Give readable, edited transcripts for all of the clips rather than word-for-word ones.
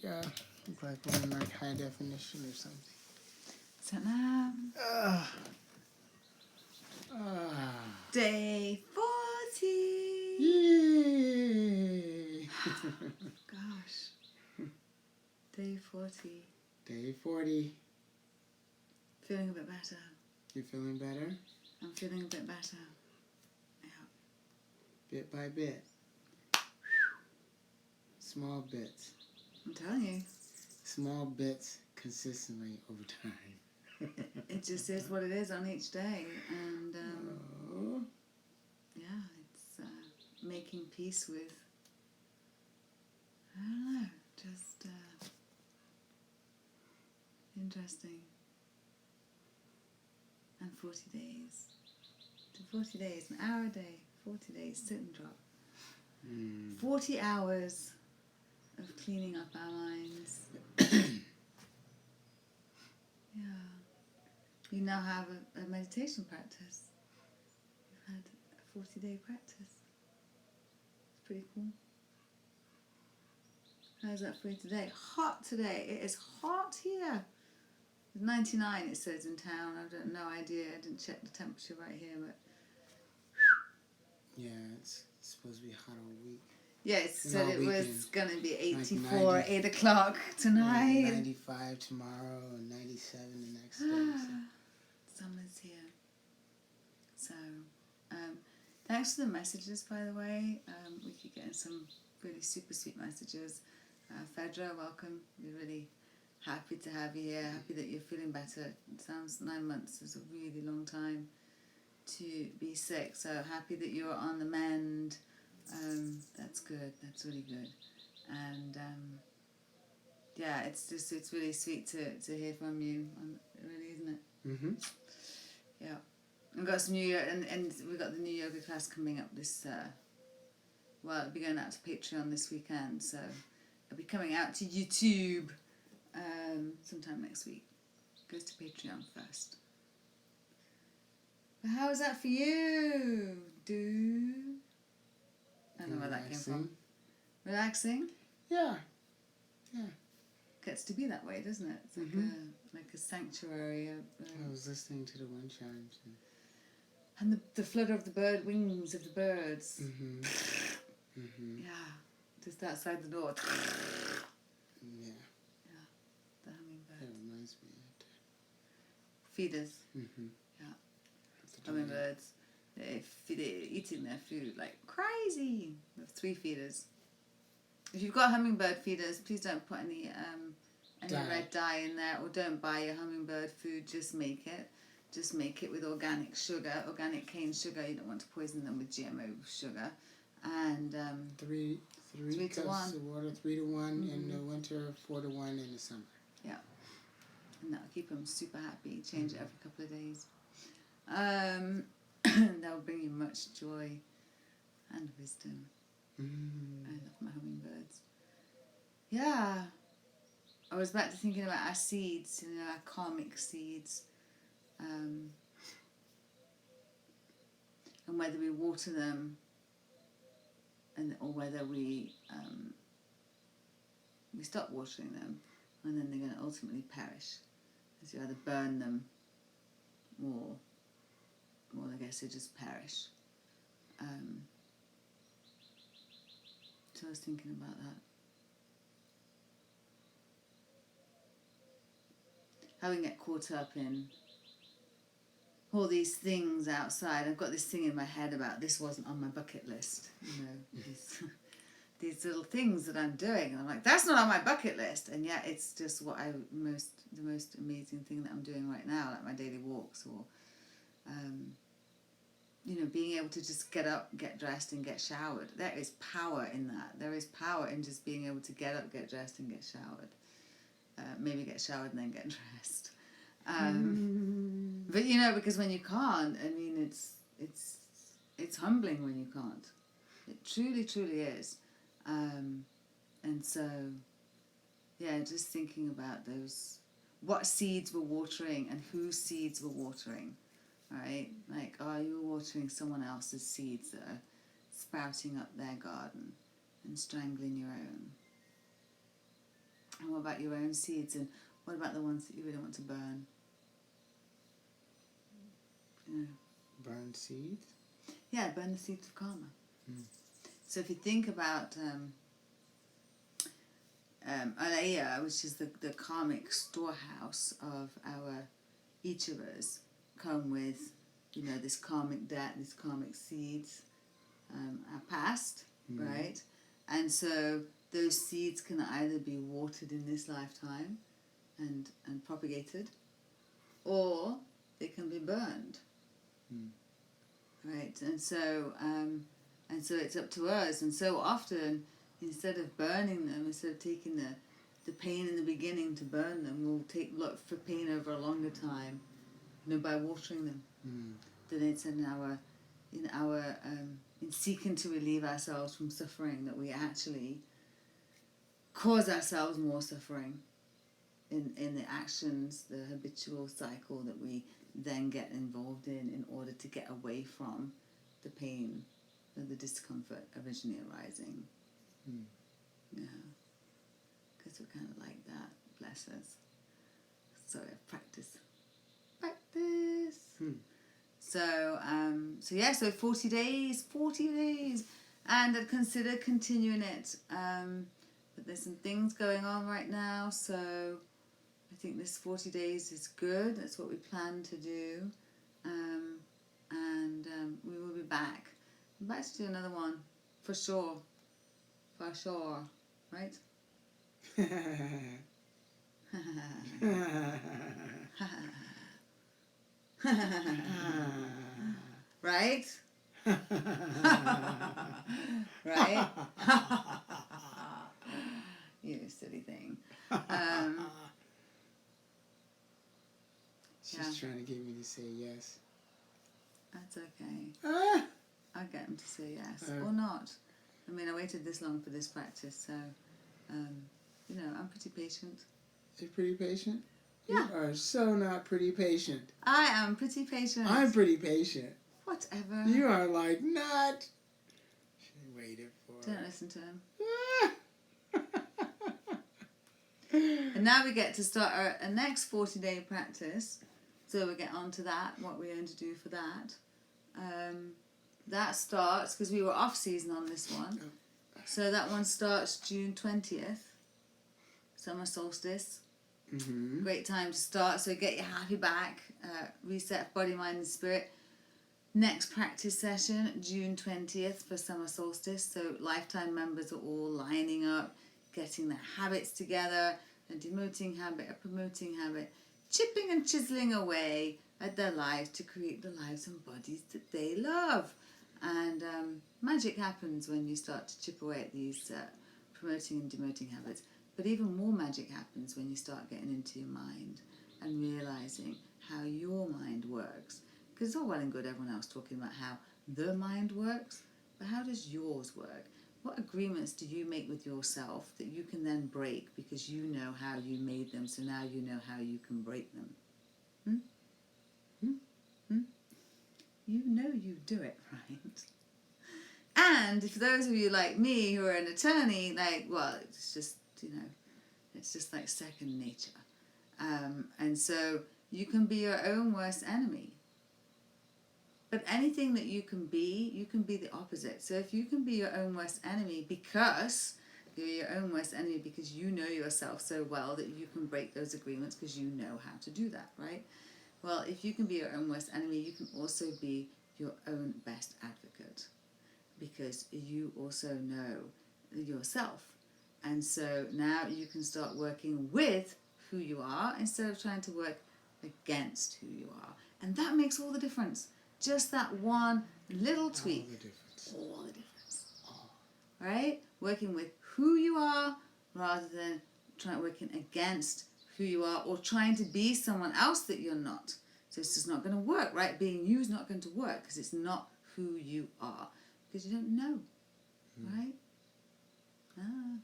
one like high definition or something. Sat Nav. Day 40. Yay! Gosh. Day 40. Day 40. Feeling a bit better. You feeling better? I'm feeling a bit better. Yeah. Bit by bit. Small bits. I'm telling you. Small bits consistently over time. It just is what it is on each day. And yeah, it's making peace with, I don't know, just interesting. And 40 days. To 40 days, an hour a day, 40 days, sit and drop. 40 hours of cleaning up our minds. Yeah. You now have a meditation practice. You've had a 40-day practice. It's pretty cool. How's that for you today? Hot today. It is hot here. 99 it says in town. I've got no idea. I didn't check the temperature right here, but yeah, it's supposed to be hot all week. yeah, it said it was going to be 84 like at 8 o'clock tonight. 95 tomorrow and 97 the next day. So. Summer's here. So, thanks for the messages, by the way. We keep getting some really super sweet messages. Fedra, welcome. We're really happy to have you here. Happy that you're feeling better. It sounds 9 months is a really long time to be sick. So happy that you're on the mend. That's good. That's really good. And yeah, it's really sweet to hear from you. Really, isn't it? Mm-hmm. Yeah. We've got some new and we've got the new yoga class coming up this. Well, it'll be going out to Patreon this weekend, so it'll be coming out to YouTube sometime next week. Goes to Patreon first. But how is that for you, dude? I don't know where that came from. Relaxing? Yeah. Yeah. Gets to be that way, doesn't it? It's like a sanctuary. I was listening to the wind chimes. And the flutter of the bird wings of the birds. Mm-hmm. Mm-hmm. Yeah. Just outside the door. Yeah. Yeah. The hummingbird. That reminds me of Feeders. Mm-hmm. Yeah. Hummingbirds. They're eating their food like crazy. We have 3 feeders. If you've got hummingbird feeders, please don't put any red dye in there, or don't buy your hummingbird food. Just make it. Just make it with organic sugar, organic cane sugar. You don't want to poison them with GMO sugar. And 3 to 1 of water, 3 to 1 in the winter, 4 to 1 in the summer. Yeah, and that'll keep them super happy. Change it every couple of days. That'll bring you much joy and wisdom. I love my hummingbirds. Yeah, I was back to thinking about our seeds, our karmic seeds, and whether we water them, or whether we stop watering them, and then they're going to ultimately perish. As you either burn them, or I guess they just perish. So I was thinking about that. How we can get caught up in all these things outside. I've got this thing in my head about this wasn't on my bucket list. These little things that I'm doing. And I'm like, that's not on my bucket list. And yet it's just the most amazing thing that I'm doing right now, like my daily walks, or being able to just get up, get dressed and get showered. There is power in that. There is power in just being able to get up, get dressed and get showered. Maybe get showered and then get dressed. But because when you can't, I mean, it's humbling when you can't. It truly, truly is. And so, yeah, just thinking about what seeds we're watering and whose seeds we're watering. Right? Like, are you watering someone else's seeds that are sprouting up their garden and strangling your own? And what about your own seeds? And what about the ones that you really want to burn? You know. Burn seeds? Yeah, burn the seeds of karma. Mm. So if you think about Alaya, which is the karmic storehouse of each of us, come with, you know, this karmic debt, these karmic seeds, our past, right? And so those seeds can either be watered in this lifetime and propagated, or they can be burned, right? And so it's up to us. And so often, instead of burning them, instead of taking the pain in the beginning to burn them, we'll look for pain over a longer time, you know, by watering them. Then it's in seeking to relieve ourselves from suffering that we actually cause ourselves more suffering in the actions, the habitual cycle that we then get involved in order to get away from the pain or the discomfort originally arising. Yeah, because we're kind of like that. Bless us. So practice. So 40 days, and I'd consider continuing it. But there's some things going on right now, so I think this 40 days is good. That's what we plan to do, and we will be back. I'm back to do another one, for sure, right? Right? Right? You silly thing. She's trying to get me to say yes. That's okay. I'll get him to say yes. Or not. I mean, I waited this long for this practice, so, you know, I'm pretty patient. You're pretty patient? Yeah. You are so not pretty patient. I am pretty patient. I'm pretty patient. Whatever. You are like not. She waited for Don't listen to him. And now we get to start our next 40-day practice. So we get on to that, what we're going to do for that. That starts, because we were off season on this one. So that one starts June 20th. Summer solstice. Great time to start. So get your happy back. Reset body, mind and spirit. Next practice session, June 20th for summer solstice. So lifetime members are all lining up, getting their habits together, a demoting habit, a promoting habit, chipping and chiseling away at their lives to create the lives and bodies that they love. And magic happens when you start to chip away at these promoting and demoting habits. But even more magic happens when you start getting into your mind and realizing how your mind works. Because it's all well and good everyone else talking about how the mind works, but how does yours work? What agreements do you make with yourself that you can then break because you know how you made them, so now you know how you can break them? You know you do it, right? And for those of you like me who are an attorney, like, well, it's just, you know, it's just like second nature. And so you can be your own worst enemy. But anything that you can be the opposite. So if you can be your own worst enemy because you're your own worst enemy because you know yourself so well that you can break those agreements because you know how to do that, right? Well, if you can be your own worst enemy, you can also be your own best advocate because you also know yourself. And so now you can start working with who you are instead of trying to work against who you are. And that makes all the difference. Just that one little tweak. All the difference. Right? Working with who you are rather than working against who you are or trying to be someone else that you're not. So it's just not going to work, right? Being you is not going to work because it's not who you are. Because you don't know. Right? Right.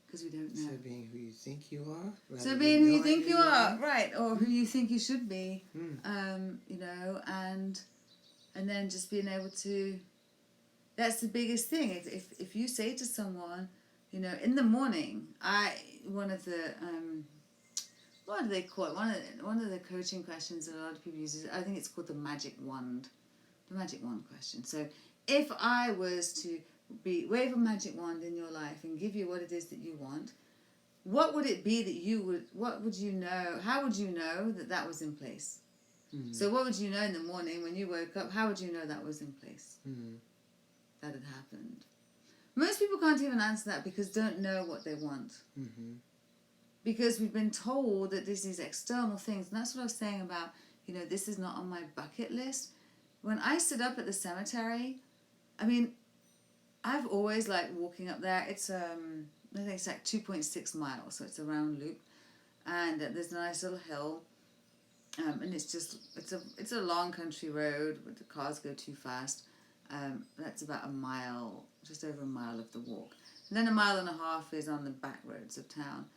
Because we don't know. So being who you think you are? So being who you think you are, right, or who you think you should be, you know, and then just being able to, that's the biggest thing. If you say to someone, You know, in the morning, one of the what do they call it? One of the coaching questions that a lot of people use is, I think it's called the magic wand. The magic wand question. So if I was to wave a magic wand in your life and give you what it is that you want, what would it be that what would you know, how would you know that that was in place? Mm-hmm. So what would you know in the morning when you woke up? How would you know that was in place? Mm-hmm. That had happened. Most people can't even answer that because don't know what they want. Mm-hmm. Because we've been told that there's these external things. And that's what I was saying about, you know, this is not on my bucket list. When I sit up at the cemetery, I mean, I've always liked walking up there. It's, I think it's like 2.6 miles, so it's a round loop. And there's a nice little hill. And it's a long country road, but the cars go too fast. That's about a mile, just over a mile of the walk. And then a mile and a half is on the back roads of town.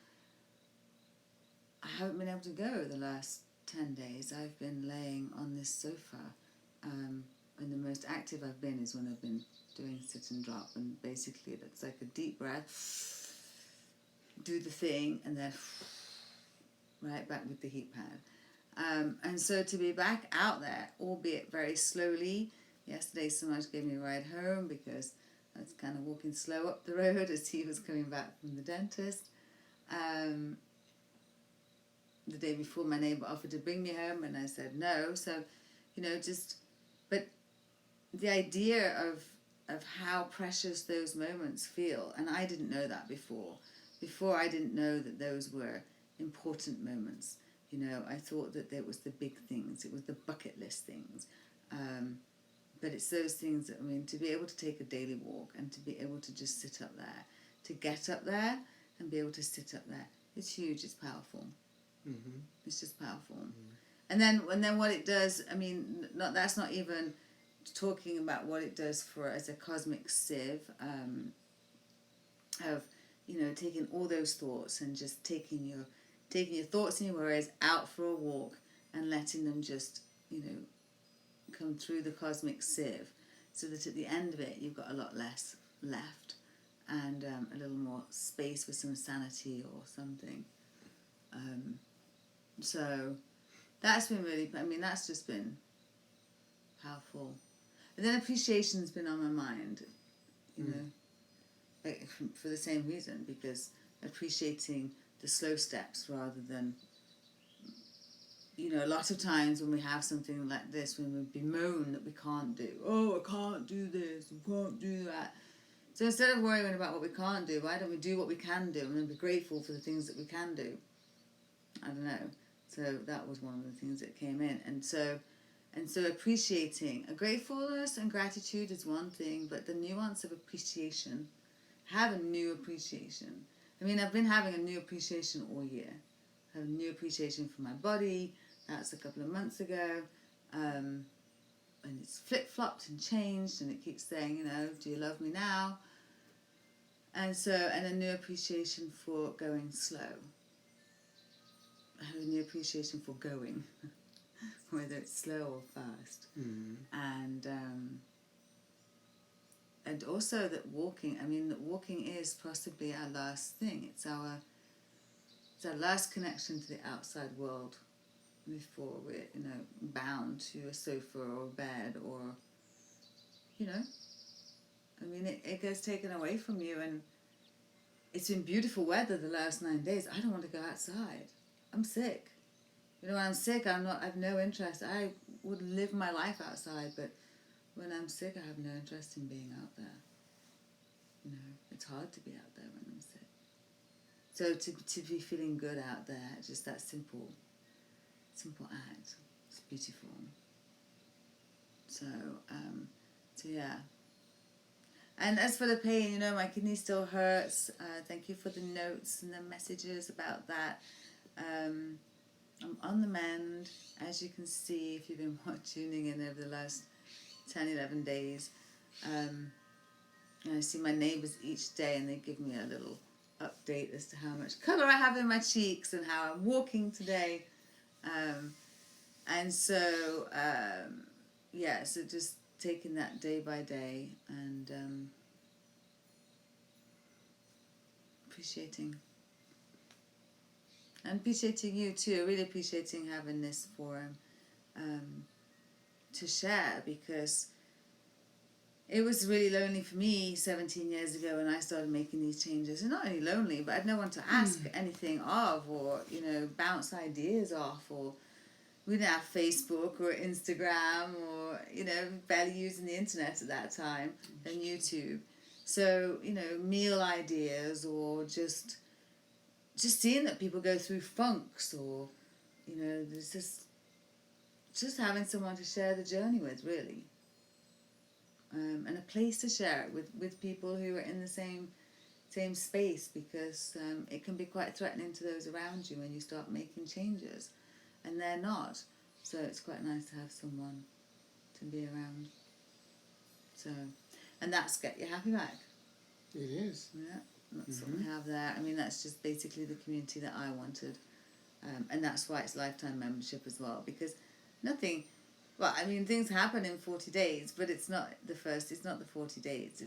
I haven't been able to go the last 10 days. I've been laying on this sofa. And the most active I've been is when I've been doing sit and drop. And basically that's like a deep breath, do the thing, and then right back with the heat pad. And so to be back out there, albeit very slowly. Yesterday Samaj gave me a ride home because I was kind of walking slow up the road as he was coming back from the dentist. The day before, my neighbour offered to bring me home and I said no. So, you know, but the idea of how precious those moments feel, and I didn't know that before. Before, I didn't know that those were important moments. You know, I thought that there was the big things, it was the bucket list things. But it's those things that, I mean, to be able to take a daily walk and to be able to just sit up there, to get up there and be able to sit up there, it's huge, it's powerful. Mm-hmm. It's just powerful. Mm-hmm. And then what it does, I mean, that's not even talking about what it does for as a cosmic sieve, of, you know, taking all those thoughts and just taking your thoughts and your worries out for a walk and letting them just, you know, come through the cosmic sieve, so that at the end of it you've got a lot less left and a little more space for some sanity or something. So that's been really, I mean, that's just been powerful. And then appreciation's been on my mind, you know, for the same reason, because appreciating the slow steps rather than, you know, a lot of times when we have something like this, when we bemoan that we can't do, oh, I can't do this, I can't do that. So instead of worrying about what we can't do, why don't we do what we can do and then be grateful for the things that we can do? I don't know. So that was one of the things that came in. And so appreciating, a gratefulness and gratitude is one thing, but the nuance of appreciation, have a new appreciation. I mean, I've been having a new appreciation all year. I have a new appreciation for my body. That's a couple of months ago. And it's flip-flopped and changed, and it keeps saying, you know, do you love me now? And a new appreciation for going slow. I have a new appreciation for going, whether it's slow or fast. Mm-hmm. And also that walking, I mean, that walking is possibly our last thing. It's our last connection to the outside world before we're, you know, bound to a sofa or a bed or, you know, I mean, it gets taken away from you. And it's been beautiful weather the last 9 days. I don't want to go outside. I'm sick. You know, when I'm sick, I have no interest. I would live my life outside, but when I'm sick, I have no interest in being out there. You know, it's hard to be out there when I'm sick. So to be feeling good out there, just that simple act, it's beautiful. So yeah. And as for the pain, you know, my kidney still hurts. Thank you for the notes and the messages about that. I'm on the mend, as you can see if you've been tuning in over the last 10, 11 days. And I see my neighbours each day and they give me a little update as to how much colour I have in my cheeks and how I'm walking today. So just taking that day by day and appreciating. And appreciating you too, really appreciating having this forum to share, because it was really lonely for me 17 years ago when I started making these changes. And not only lonely, but I had no one to ask anything of, or, you know, bounce ideas off, or we didn't have Facebook or Instagram, or, you know, barely using the internet at that time, and YouTube. So, you know, meal ideas, or just seeing that people go through funks, or, you know, there's just having someone to share the journey with, really. And a place to share it with people who are in the same space, because it can be quite threatening to those around you when you start making changes and they're not. So it's quite nice to have someone to be around. So, and that's Get Your Happy Back. It is. Yeah, that's what we have there. I mean, that's just basically the community that I wanted. And that's why it's lifetime membership as well, because nothing... Well, I mean, things happen in 40 days, but it's not the 40 days.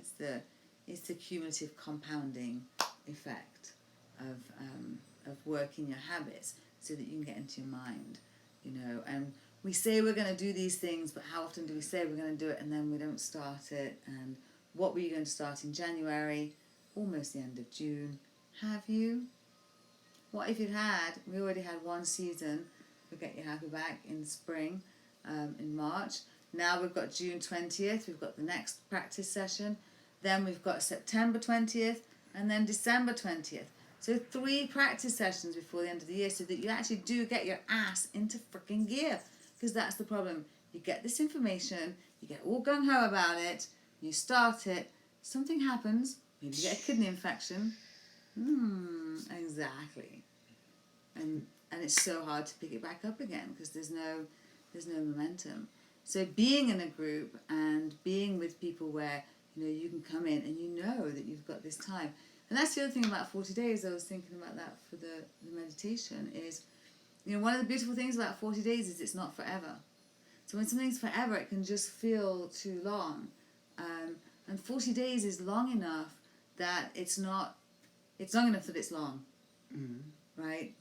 It's the cumulative compounding effect of working your habits so that you can get into your mind, you know. And we say we're going to do these things, but how often do we say we're going to do it and then we don't start it? And what were you going to start in January? Almost the end of June. Have you? What if you'd had? We already had one season for Get Your Happy Back in spring. In March. Now we've got June 20th, we've got the next practice session, then we've got September 20th, and then December 20th. So 3 practice sessions before the end of the year, so that you actually do get your ass into freaking gear. Because that's the problem. You get this information, you get all gung-ho about it, you start it, something happens, maybe you get a kidney infection. Exactly. And it's so hard to pick it back up again, because there's no momentum. So being in a group and being with people where, you know, you can come in and you know that you've got this time. And that's the other thing about 40 days, I was thinking about that for the meditation, is, you know, one of the beautiful things about 40 days is it's not forever. So when something's forever, it can just feel too long. And 40 days is long enough that it's long enough that it's long, right?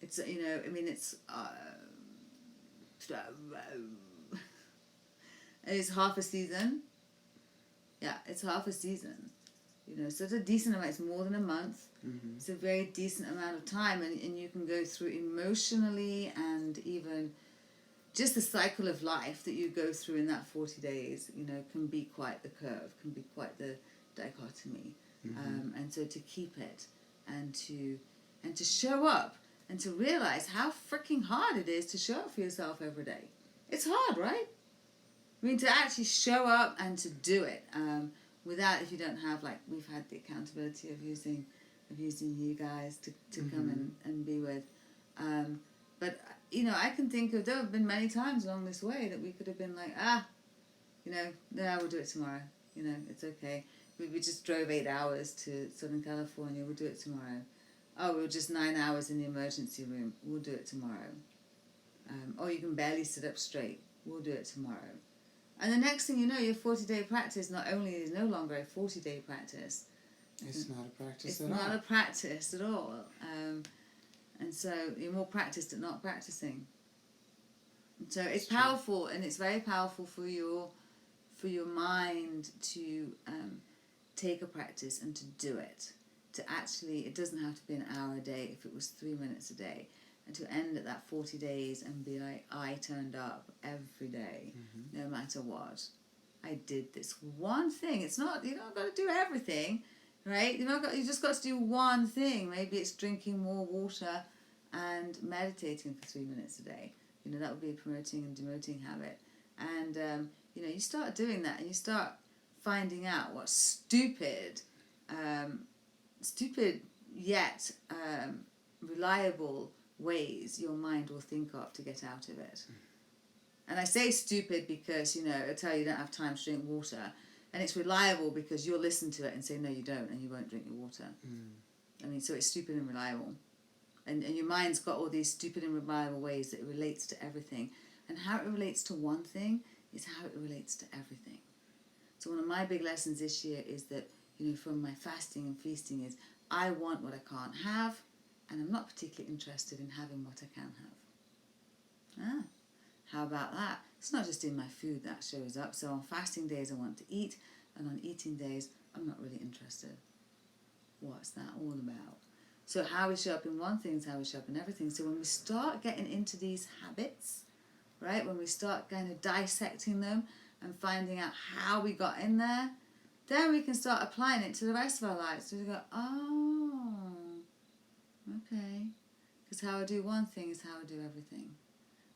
It's, you know, I mean, it's half a season. Yeah, it's half a season. You know, so it's a decent amount. It's more than a month. It's a very decent amount of time, and you can go through emotionally, and even just the cycle of life that you go through in that 40 days, you know, can be quite the curve, can be quite the dichotomy. And so to keep it, and to show up, and to realize how freaking hard it is to show up for yourself every day. It's hard, right? I mean, to actually show up and to do it, without, if you don't have, like, we've had the accountability of using you guys to come and be with. But, you know, I can think of, there have been many times along this way that we could have been like, you know, no, we'll do it tomorrow. You know, it's okay. We just drove 8 hours to Southern California, we'll do it tomorrow. Oh, we were just 9 hours in the emergency room, we'll do it tomorrow. Or you can barely sit up straight, we'll do it tomorrow. And the next thing you know, your 40-day practice not only is no longer a 40-day practice. It's not a practice at all. It's not a practice at all. And so you're more practiced at not practicing. And so it's powerful, and it's very powerful for your mind to take a practice and to do it. To actually, it doesn't have to be an hour a day if it was 3 minutes a day. And to end at that 40 days and be like, I turned up every day, no matter what. I did this one thing. It's not, you don't got to do everything, right? You just got to do one thing. Maybe it's drinking more water and meditating for 3 minutes a day. You know, that would be a promoting and demoting habit. And, you know, you start doing that, and you start finding out what stupid yet reliable ways your mind will think of to get out of it. And I say stupid because, you know, it'll tell you don't have time to drink water. And it's reliable because you'll listen to it and say, no, you don't, and you won't drink your water. I mean, so it's stupid and reliable. And your mind's got all these stupid and reliable ways that it relates to everything. And how it relates to one thing is how it relates to everything. So one of my big lessons this year is that, you know, from my fasting and feasting is I want what I can't have, and I'm not particularly interested in having what I can have. How about that? It's not just in my food that shows up. So on fasting days I want to eat, and on eating days I'm not really interested. What's that all about? So how we show up in one thing is how we show up in everything. So when we start getting into these habits, right, when we start kind of dissecting them and finding out how we got in there, then we can start applying it to the rest of our lives. So we go, oh, okay. Because how I do one thing is how I do everything.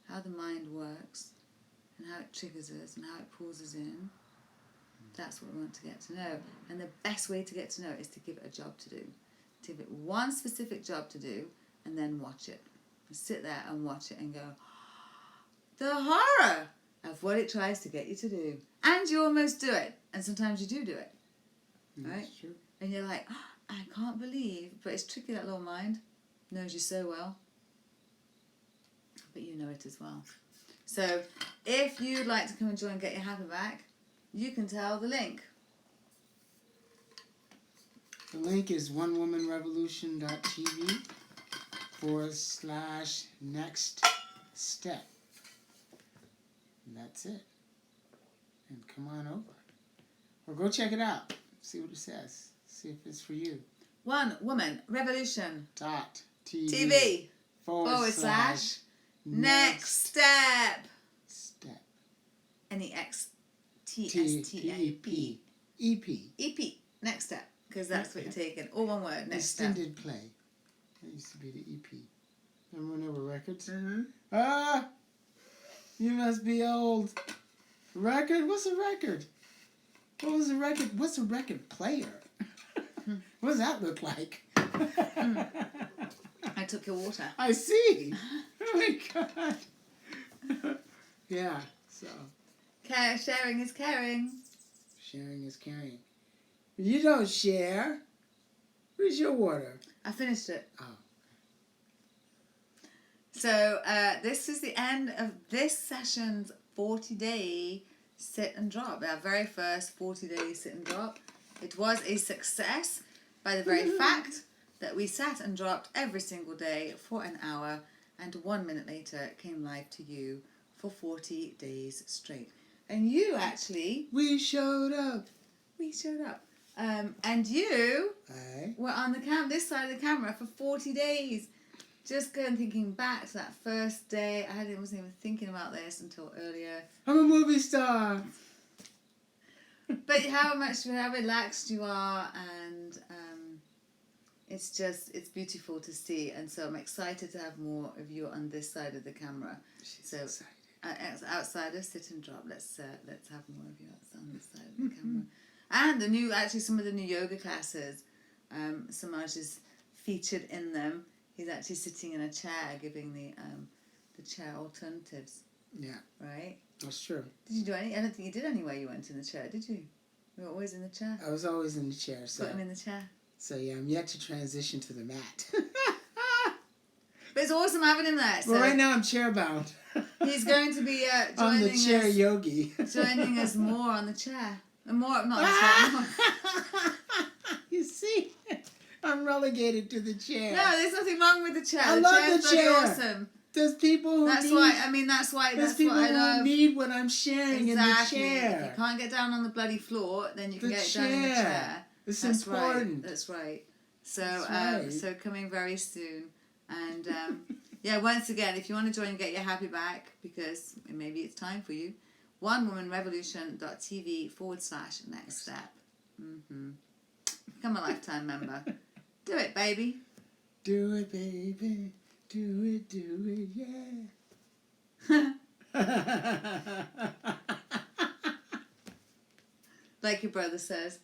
How the mind works and how it triggers us and how it pulls us in. That's what we want to get to know. And the best way to get to know it is to give it a job to do. To give it one specific job to do and then watch it. And sit there and watch it and go, the horror of what it tries to get you to do. And you almost do it. And sometimes you do it. Right? That's true. And you're like, oh, I can't believe. But it's tricky, that little mind. Knows you so well. But you know it as well. So if you'd like to come and join and get your happy back, you can tell the link. The link is onewomanrevolution.tv/next step. And that's it. And come on over. Or go check it out. See what it says. See if it's for you. One Woman Revolution .tv /next step. Step. NEXTSTEP. EP. EP. Next step. Because that's what you're taking. All one word. Next Extended play. That used to be the EP. Remember when there were records? Mm-hmm. Ah! You must be old. Record? What's a record? What was a record? What's a record player? What does that look like? I took your water. I see. Oh my God. Yeah, so. Sharing is caring. Sharing is caring. You don't share. Where's your water? I finished it. Oh. So this is the end of this session's 40-day sit and drop. Our very first 40-day sit and drop. It was a success by the very fact that we sat and dropped every single day for an hour, and 1 minute later it came live to you for 40 days straight. And you actually... We showed up. We showed up. And you were on the this side of the camera for 40 days. Just going thinking back to that first day. I wasn't even thinking about this until earlier. I'm a movie star. But how relaxed you are, and it's beautiful to see. And so I'm excited to have more of you on this side of the camera. She's so excited. Outside of sit and drop, let's have more of you on this side of the camera. And some of the new yoga classes, Samaj is featured in them. He's actually sitting in a chair giving the chair alternatives. Yeah. Right? That's true. Did you do any? I don't think you did anywhere you went in the chair, did you? You were always in the chair? I was always in the chair. So. Put him in the chair. So yeah, I'm yet to transition to the mat. But it's awesome having him there. So well, right now I'm chair bound. He's going to be joining I'm the chair us, yogi. joining us more on the chair. Not on the chair. You see? I'm relegated to the chair. No, there's nothing wrong with the chair. I the love chair's the chair. Awesome. There's people who That's need... why I love. Who need what I'm sharing in the chair. If you can't get down on the bloody floor, then you can get down in the chair. It's That's important. Right. That's right. So, That's right. So coming very soon. And yeah, once again, if you want to join and get your happy back, because maybe it's time for you, onewomanrevolution.tv /next step. Become a lifetime member. Do it, baby. Do it, baby. Do it, yeah. Like your brother says,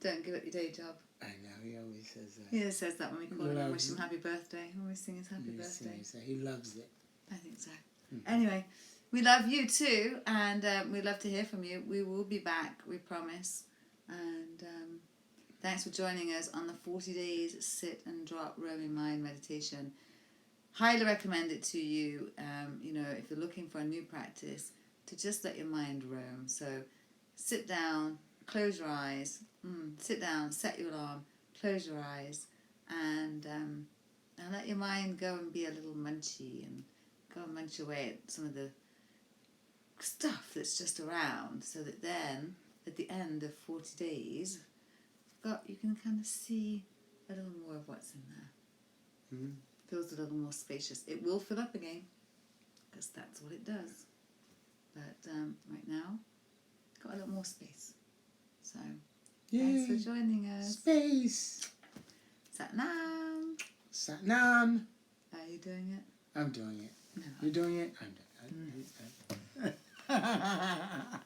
don't give up your day job. I know, he always says that. He always says that when we call him and wish him happy birthday. We always sing his happy birthday. He loves it. I think so. Anyway, we love you too, and we'd love to hear from you. We will be back, we promise. And thanks for joining us on the 40 days sit and drop roaming mind meditation. Highly recommend it to you. If you're looking for a new practice, to just let your mind roam. So sit down, close your eyes. Sit down, set your alarm, close your eyes, and let your mind go and be a little munchy and go and munch away at some of the stuff that's just around, so that then at the end of 40 days you can kind of see a little more of what's in there. Mm-hmm. Feels a little more spacious. It will fill up again because that's what it does, but right now got a little more space. So thanks for joining us. Space. Satnam. Satnam. Are you doing it? I'm doing it. No. You're doing it? I'm doing it.